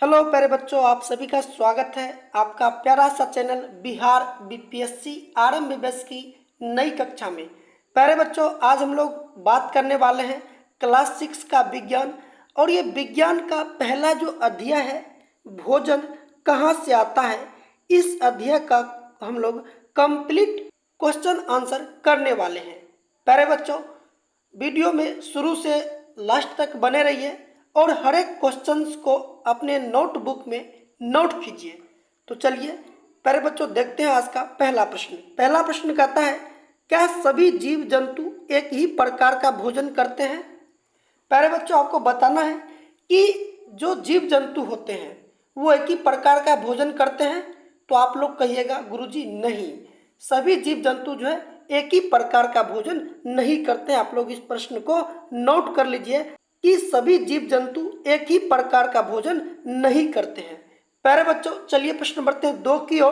Hello प्यारे बच्चों, आप सभी का स्वागत है। आपका प्यारा सा चैनल बिहार बीपीएससी आरंभ बैच की नई कक्षा में। प्यारे बच्चों, आज हम लोग बात करने वाले हैं क्लास 6 का विज्ञान। और ये विज्ञान का पहला जो अध्याय है, भोजन कहाँ से आता है, इस अध्याय का हम लोग कंप्लीट क्वेश्चन आंसर करने वाले हैं। प्यारे बच्चों, वीडियो में शुरू से लास्ट तक बने रहिए और हर एक क्वेश्चंस को अपने नोटबुक में नोट कीजिए। तो चलिए प्यारे बच्चों, देखते हैं आज का पहला प्रश्न। पहला प्रश्न कहता है, क्या सभी जीव जंतु एक ही प्रकार का भोजन करते हैं? प्यारे बच्चों, आपको बताना है कि जो जीव जंतु होते हैं वो एक ही प्रकार का भोजन करते हैं। तो आप लोग कहिएगा गुरुजी नहीं, सभी जीव जंतु जो है एक ही प्रकार का भोजन नहीं करते हैं। आप लोग इस प्रश्न को नोट कर लीजिए कि सभी जीव जंतु एक ही प्रकार का भोजन नहीं करते हैं। प्यारे बच्चों, चलिए प्रश्न बढ़ते हैं 2 की ओर।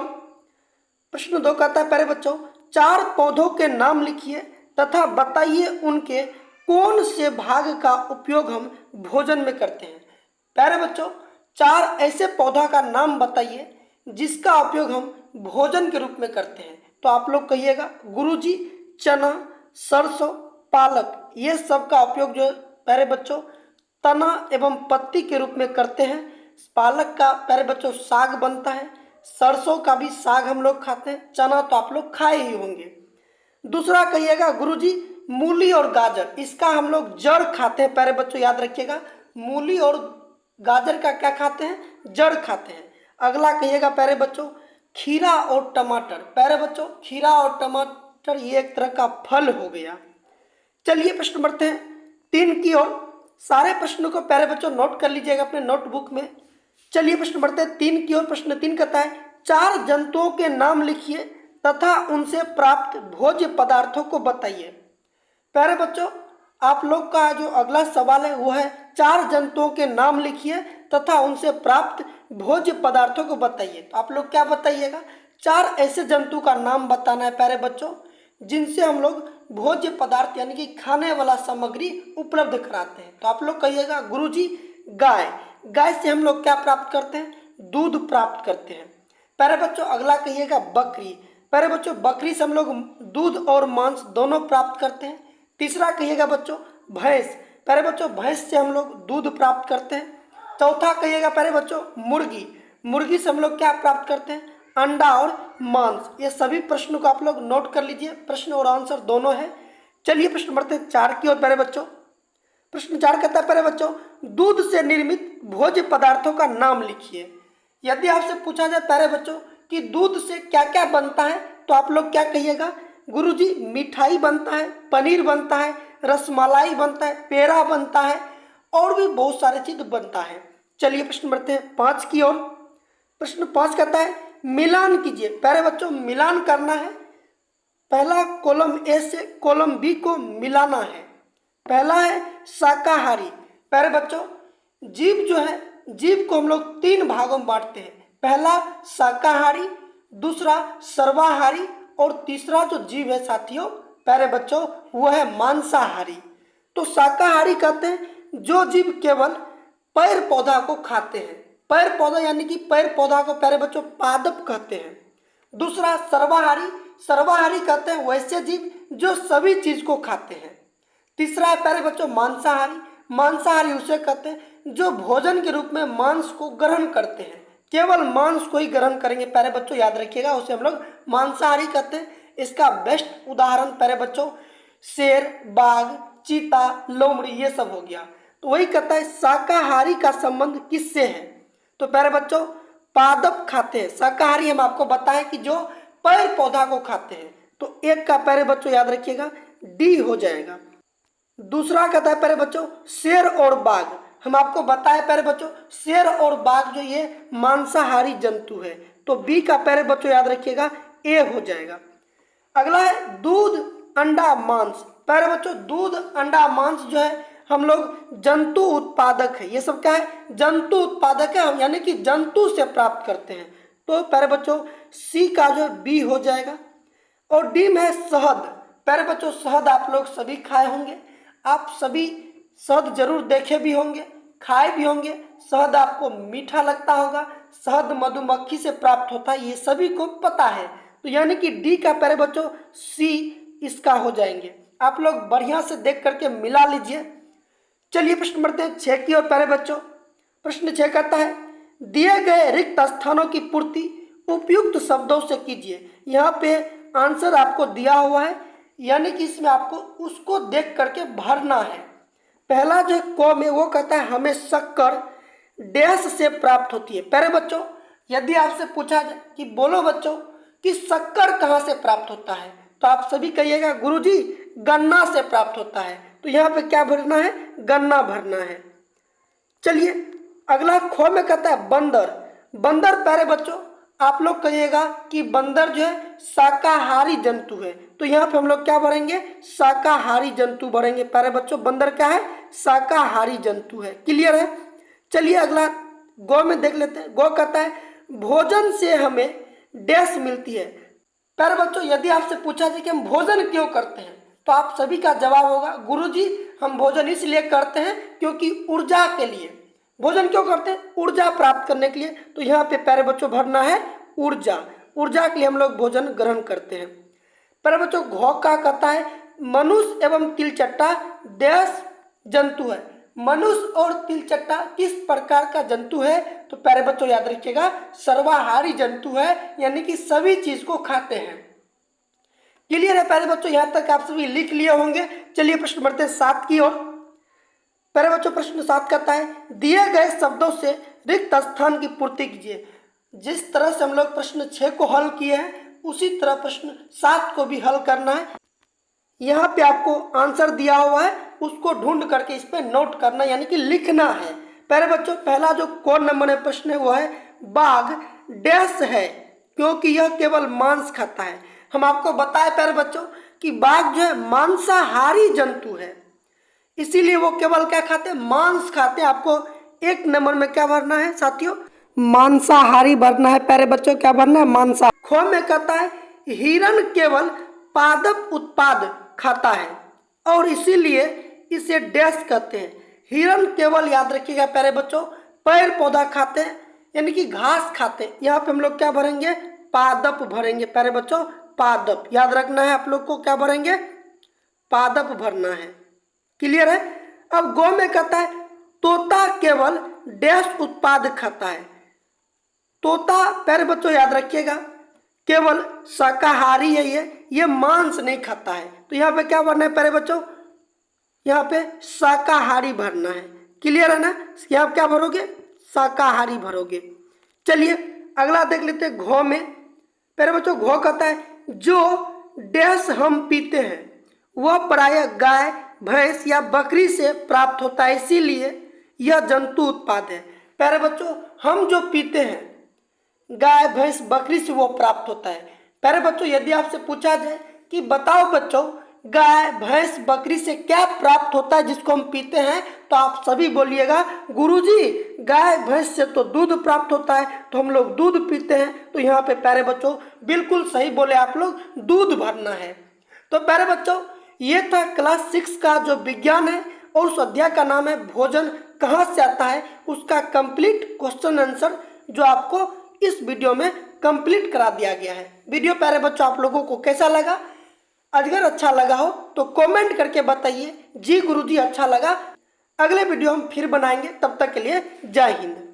प्रश्न 2 कहता है, प्यारे बच्चों, 4 पौधों के नाम लिखिए तथा बताइए उनके कौन से भाग का उपयोग हम भोजन में करते हैं। प्यारे बच्चों, 4 ऐसे पौधा का नाम बताइए जिसका उपयोग हम भोजन के रूप में करते हैं। तो आप लोग कहिएगा गुरुजी चना, सरसों, पालक, ये सब का उपयोग जो प्यारे बच्चों तना एवं पत्ती के रूप में करते हैं। पालक का प्यारे बच्चों साग बनता है, सरसों का भी साग हम लोग खाते हैं, चना तो आप लोग खाए ही होंगे। दूसरा कहिएगा गुरुजी मूली और गाजर, इसका हम लोग जड़ खाते हैं। प्यारे बच्चों याद रखिएगा, मूली और गाजर का क्या खाते हैं? जड़ खाते हैं। अगला कहिएगा प्यारे बच्चों खीरा और टमाटर। प्यारे बच्चों, खीरा और टमाटर ये एक तरह का फल हो गया। चलिए प्रश्न बढ़ते हैं 3 की ओर। सारे प्रश्नों को प्यारे बच्चों नोट कर लीजिएगा अपने नोटबुक में। चलिए प्रश्न बढ़ते हैं 3 की ओर। प्रश्न 3 कहता है, 4 जंतुओं के नाम लिखिए तथा उनसे प्राप्त भोज्य पदार्थों को बताइए। प्यारे बच्चों, आप लोग का जो अगला सवाल है वो है 4 जंतुओं के नाम लिखिए तथा उनसे प्राप्त भोज्य पदार्थों को बताइए। तो आप लोग क्या बताइएगा? 4 ऐसे जंतु का नाम बताना है प्यारे बच्चों जिनसे हम लोग भोज्य पदार्थ यानी कि खाने वाला सामग्री उपलब्ध कराते हैं। तो आप लोग कहिएगा गुरुजी गाय। गाय से हम लोग क्या प्राप्त करते हैं? दूध प्राप्त करते हैं। प्यारे बच्चों, अगला कहिएगा बकरी। प्यारे बच्चों, बकरी से हम लोग दूध और मांस दोनों प्राप्त करते हैं। तीसरा कहिएगा बच्चों भैंस। प्यारे बच्चों, भैंस से हम लोग दूध प्राप्त करते हैं। चौथा कहिएगा प्यारे बच्चों मुर्गी। मुर्गी से हम लोग क्या प्राप्त करते हैं? अंडा और मांस। ये सभी प्रश्नों को आप लोग नोट कर लीजिए, प्रश्न और आंसर दोनों है। चलिए प्रश्न बढ़ते हैं 4 की ओर। प्यारे बच्चों, प्रश्न 4 कहता है, प्यारे बच्चों दूध से निर्मित भोज्य पदार्थों का नाम लिखिए। यदि आपसे पूछा जाए प्यारे बच्चों कि दूध से क्या क्या बनता है, तो आप लोग क्या कहिएगा? गुरुजी मिठाई बनता है, पनीर बनता है, रसमलाई बनता है, पेड़ा बनता है और भी बहुत सारे चीज बनता है। चलिए प्रश्न बढ़ते हैं 5 की ओर। प्रश्न 5 कहता है, मिलान कीजिए। प्यारे बच्चों, मिलान करना है। पहला कॉलम ए से कॉलम बी को मिलाना है। पहला है शाकाहारी। प्यारे बच्चों, जीव जो है, जीव को हम लोग 3 भागों में बांटते हैं। पहला शाकाहारी, दूसरा सर्वाहारी और तीसरा जो जीव है साथियों प्यारे बच्चों वो है मांसाहारी। तो शाकाहारी कहते हैं जो जीव केवल पेड़ पौधा को खाते हैं। पेड़ पौधा यानी कि पेड़ पौधा को प्यारे बच्चों पादप कहते हैं। दूसरा सर्वाहारी। सर्वाहारी कहते हैं वैसे जीव जो सभी चीज को खाते हैं। तीसरा है प्यारे बच्चों मांसाहारी। मांसाहारी उसे कहते हैं जो भोजन के रूप में मांस को ग्रहण करते हैं, केवल मांस को ही ग्रहण करेंगे। प्यारे बच्चों याद रखिएगा, उसे हम लोग मांसाहारी कहते हैं। इसका बेस्ट उदाहरण प्यारे बच्चों शेर, बाघ, चीता, लोमड़ी ये सब हो गया। तो वही कहता है शाकाहारी का संबंध किससे है? तो प्यारे बच्चों पादप खाते हैं। शाकाहारी हम आपको बताएं कि जो पेड़ पौधा को खाते हैं। तो एक का प्यारे बच्चों याद रखिएगा डी हो जाएगा। दूसरा कहता है प्यारे बच्चों शेर और बाघ। हम आपको बताए प्यारे बच्चों शेर और बाघ जो ये मांसाहारी जंतु है। तो बी का प्यारे बच्चों याद रखिएगा ए हो जाएगा। अगला है दूध, अंडा, मांस। प्यारे बच्चों दूध, अंडा, मांस जो है हम लोग जंतु उत्पादक है। ये सब क्या है? जंतु उत्पादक है, हम यानी कि जंतु से प्राप्त करते हैं। तो प्यारे बच्चों सी का जो बी हो जाएगा। और डी में है शहद। प्यारे बच्चों शहद आप लोग सभी खाए होंगे, आप सभी शहद जरूर देखे भी होंगे, खाए भी होंगे। शहद आपको मीठा लगता होगा, शहद मधुमक्खी से प्राप्त होता है, ये सभी को पता है। तो यानी कि डी का प्यारे बच्चों सी इसका हो जाएंगे। आप लोग बढ़िया से देख करके मिला लीजिए। चलिए प्रश्न बढ़ते हैं 6 की ओर प्यारे बच्चों। प्रश्न 6 कहता है दिए गए रिक्त स्थानों की पूर्ति उपयुक्त शब्दों से कीजिए। यहाँ पे आंसर आपको दिया हुआ है, यानी कि इसमें आपको उसको देख करके भरना है। पहला जो क में वो कहता है हमें शक्कर डैश से प्राप्त होती है। प्यारे बच्चों यदि आपसे पूछा जाए कि बोलो बच्चों कि शक्कर कहाँ से प्राप्त होता है, तो आप सभी कहिएगा गुरुजी गन्ना से प्राप्त होता है। तो यहाँ पे क्या भरना है, गन्ना भरना है। चलिए अगला ख में कहता है बंदर। बंदर प्यारे बच्चों आप लोग कहिएगा कि बंदर जो है शाकाहारी जंतु है। तो यहाँ पे हम लोग क्या भरेंगे, शाकाहारी जंतु भरेंगे। प्यारे बच्चों बंदर क्या है, शाकाहारी जंतु है। क्लियर है। चलिए अगला गौ में देख लेते हैं। गौ कहता है भोजन से हमें डैश मिलती है। प्यारे बच्चों यदि आपसे पूछा जाए कि हम भोजन क्यों करते हैं, तो आप सभी का जवाब होगा गुरुजी हम भोजन इसलिए करते हैं क्योंकि ऊर्जा के लिए। भोजन क्यों करते हैं, ऊर्जा प्राप्त करने के लिए। तो यहाँ पे प्यारे बच्चों भरना है ऊर्जा। ऊर्जा के लिए हम लोग भोजन ग्रहण करते हैं। प्यारे बच्चों घौ का कहता है मनुष्य एवं तिलचट्टा डैश जंतु है। मनुष्य और तिलचट्टा किस प्रकार का जंतु है, तो प्यारे बच्चों याद रखिएगा सर्वाहारी जंतु है, यानी कि सभी चीज को खाते हैं। क्लियर है प्यारे बच्चों, यहाँ तक आप सभी लिख लिए होंगे। चलिए प्रश्न बढ़ते हैं 7 की ओर। प्यारे बच्चों प्रश्न 7 कहता है दिए गए शब्दों से रिक्त स्थान की पूर्ति कीजिए। जिस तरह से हम लोग प्रश्न 6 को हल किए हैं उसी तरह प्रश्न 7 को भी हल करना है। यहाँ पे आपको आंसर दिया हुआ है, उसको ढूंढ करके इस पे नोट करना यानी कि लिखना है। प्यारे बच्चों पहला जो कौन नंबर में प्रश्न है वो है बाघ डैश है क्योंकि यह केवल मांस खाता है। हम आपको बताए प्यारे बच्चों कि बाघ जो है मांसाहारी जंतु है, इसीलिए वो केवल क्या खाते हैं, मांस खाते हैं। आपको 1 नंबर में क्या भरना है साथियों, मांसाहारी भरना है। प्यारे बच्चों क्या भरना है, मांसा। ख में कहता है हिरण केवल पादप उत्पाद खाता है और इसीलिए इसे डैश कहते हैं। हिरण केवल याद रखिएगा प्यारे बच्चों पेड़ पौधा खाते हैं यानी कि घास खाते हैं। यहाँ पे हम लोग क्या भरेंगे, पादप भरेंगे। प्यारे बच्चों पादप याद रखना है, आप लोग को क्या भरेंगे, पादप भरना है। क्लियर है। अब गौ में कहता है तोता केवल डैश उत्पाद खाता है। तोता प्यारे बच्चों याद रखिएगा केवल शाकाहारी है, ये मांस नहीं खाता है। तो यहाँ पे क्या भरना है प्यारे बच्चों, यहाँ पे शाकाहारी भरना है। क्लियर है ना, यहाँ क्या भरोगे, शाकाहारी भरोगे। चलिए अगला देख लेते हैं घौ में। प्यारे बच्चों घौ कहता है जो डैश हम पीते हैं वह प्रायः गाय भैंस या बकरी से प्राप्त होता है, इसीलिए यह जंतु उत्पाद है। प्यारे बच्चों हम जो पीते हैं गाय भैंस बकरी से वो प्राप्त होता है। प्यारे बच्चों यदि आपसे पूछा जाए कि बताओ बच्चों गाय भैंस बकरी से क्या प्राप्त होता है जिसको हम पीते हैं, तो आप सभी बोलिएगा गुरुजी गाय भैंस से तो दूध प्राप्त होता है, तो हम लोग दूध पीते हैं। तो यहाँ पे प्यारे बच्चों बिल्कुल सही बोले आप लोग, दूध भरना है। तो प्यारे बच्चों ये था क्लास 6 का जो विज्ञान है और उस अध्याय का नाम है भोजन कहाँ से आता है, उसका कंप्लीट क्वेश्चन आंसर जो आपको इस वीडियो में कंप्लीट करा दिया गया है। वीडियो प्यारे बच्चों आप लोगों को कैसा लगा, अगर अच्छा लगा हो तो कमेंट करके बताइए जी गुरुजी अच्छा लगा। अगले वीडियो हम फिर बनाएंगे, तब तक के लिए जय हिंद।